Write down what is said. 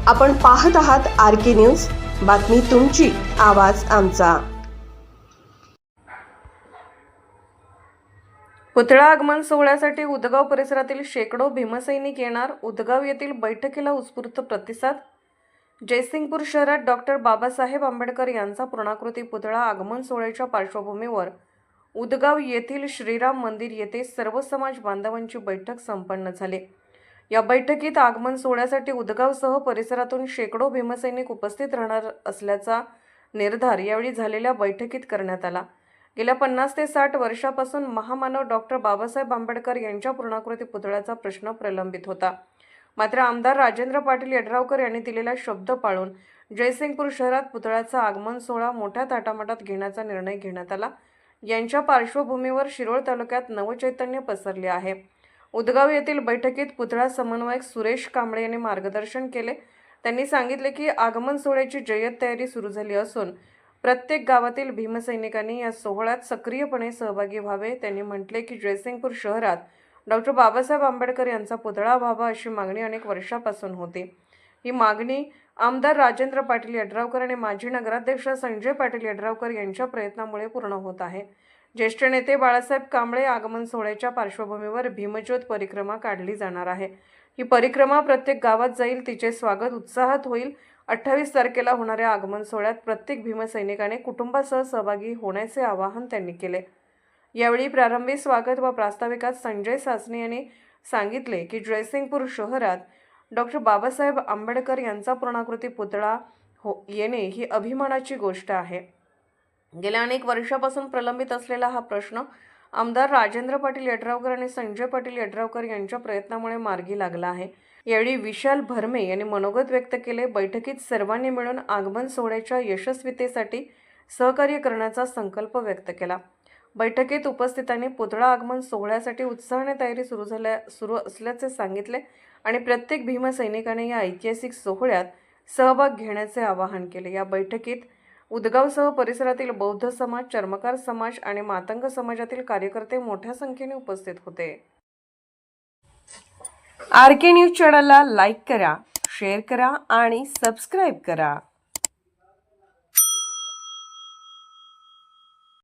आपण पाहत आहात RK न्यूज, बातमी तुमची, आवाज आमचा। पुतळा आगमन सोहळ्यासाठी उदगाव परिसरातील शेकडो भीमसैनिक येणार। उदगाव येथील बैठकीला उत्स्फूर्त प्रतिसाद। जयसिंगपूर शहरात डॉक्टर बाबासाहेब आंबेडकर यांचा पूर्णाकृती पुतळा आगमन सोहळ्याच्या पार्श्वभूमीवर उदगाव येथील श्रीराम मंदिर येथे सर्व समाज बांधवांची बैठक संपन्न झाली। या बैठकीत आगमन सोहळ्यासाठी उदगावसह परिसरातून शेकडो भीमसैनिक उपस्थित राहणार असल्याचा निर्धार यावेळी झालेल्या बैठकीत करण्यात आला। गेल्या 50 ते 60 वर्षापासून महामानव डॉक्टर बाबासाहेब आंबेडकर यांच्या पूर्णाकृती पुतळ्याचा प्रश्न प्रलंबित होता। मात्र आमदार राजेंद्र पाटील यड्रावकर यांनी दिलेला शब्द पाळून जयसिंगपूर शहरात पुतळ्याचा आगमन सोहळा मोठ्या थाटामाटात घेण्याचा निर्णय घेण्यात आला। यांच्या पार्श्वभूमीवर शिरोळ तालुक्यात नवचैतन्य पसरले आहे। उदगाव येथील बैठकीत पुतळा समन्वयक सुरेश कांबळे यांनी मार्गदर्शन केले। त्यांनी सांगितले की आगमन सोहळ्याची जय्यत तयारी सुरू झाली असून प्रत्येक गावातील भीमसैनिकांनी या सोहळ्यात सक्रियपणे सहभागी व्हावे। त्यांनी म्हटले की जयसिंगपूर शहरात डॉक्टर बाबासाहेब आंबेडकर यांचा पुतळा व्हावा अशी मागणी अनेक वर्षापासून होती। ही मागणी आमदार राजेंद्र पाटील यड्रावकर आणि माजी नगराध्यक्ष संजय पाटील यड्रावकर यांच्या प्रयत्नामुळे पूर्ण होत आहे। ज्येष्ठ नेते बाळासाहेब कांबळे आगमन सोहळ्याच्या पार्श्वभूमीवर भीमज्योत परिक्रमा काढली जाणार आहे। ही परिक्रमा प्रत्येक गावात जाईल, तिचे स्वागत उत्साहात होईल। 28 तारखेला होणाऱ्या आगमन सोहळ्यात प्रत्येक भीमसैनिकाने कुटुंबासह सहभागी होण्याचे आवाहन त्यांनी केले। यावेळी प्रारंभी स्वागत व प्रास्ताविकात संजय सासणे यांनी सांगितले की जयसिंगपूर शहरात डॉक्टर बाबासाहेब आंबेडकर यांचा पूर्णाकृती पुतळा येणे ही अभिमानाची गोष्ट आहे। गेल्या अनेक वर्षापासून प्रलंबित असलेला हा प्रश्न आमदार राजेंद्र पाटील यड्रावकर आणि संजय पाटील यड्रावकर यांच्या प्रयत्नामुळे मार्गी लागला आहे। यावेळी विशाल भरमे यांनी मनोगत व्यक्त केले। बैठकीत सर्वांनी मिळून आगमन सोहळ्याच्या यशस्वीतेसाठी सहकार्य करण्याचा संकल्प व्यक्त केला। बैठकीत उपस्थितांनी पुतळा आगमन सोहळ्यासाठी उत्साहाने तयारी सुरू असल्याचे सांगितले आणि प्रत्येक भीमसैनिकाने या ऐतिहासिक सोहळ्यात सहभाग घेण्याचे आवाहन केले। या बैठकीत उदगावसह परिसरातील बौद्ध समाज, चर्मकार समाज आणि मातंग समाजातील कार्यकर्ते मोठ्या संख्येने उपस्थित होते। RK न्यूज चॅनलला लाईक करा, शेअर करा आणि सबस्क्राईब करा।